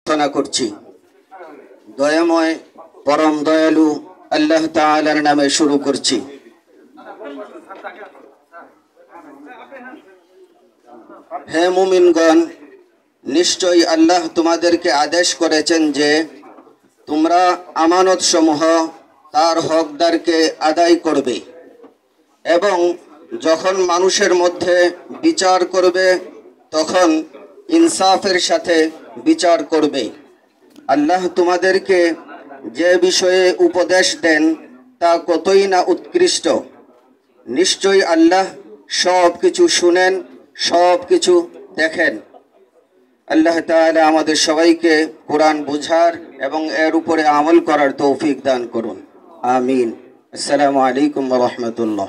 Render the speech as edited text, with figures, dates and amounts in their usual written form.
প্রার্থনা করছি। দয়াময় পরম দয়ালু আল্লাহ তাআলার নামে শুরু করছি। হে মুমিনগণ, নিশ্চয়ই আল্লাহ তোমাদেরকে আদেশ করেছেন যে তোমরা আমানত সমূহ তার হকদারকে আদায় করবে এবং যখন মানুষের মধ্যে বিচার করবে তখন ইনসাফের সাথে বিচার করবে। আল্লাহ তোমাদেরকে যে বিষয়ে উপদেশ দেন তা কতই না উৎকৃষ্ট। নিশ্চয়ই আল্লাহ সব কিছু শুনেন, সব কিছু দেখেন। আল্লাহ তাআলা আমাদের সবাইকে কোরআন বোঝার এবং এর উপরে আমল করার তৌফিক দান করুন। আমিন। আসসালামু আলাইকুম ওয়া রাহমাতুল্লাহ।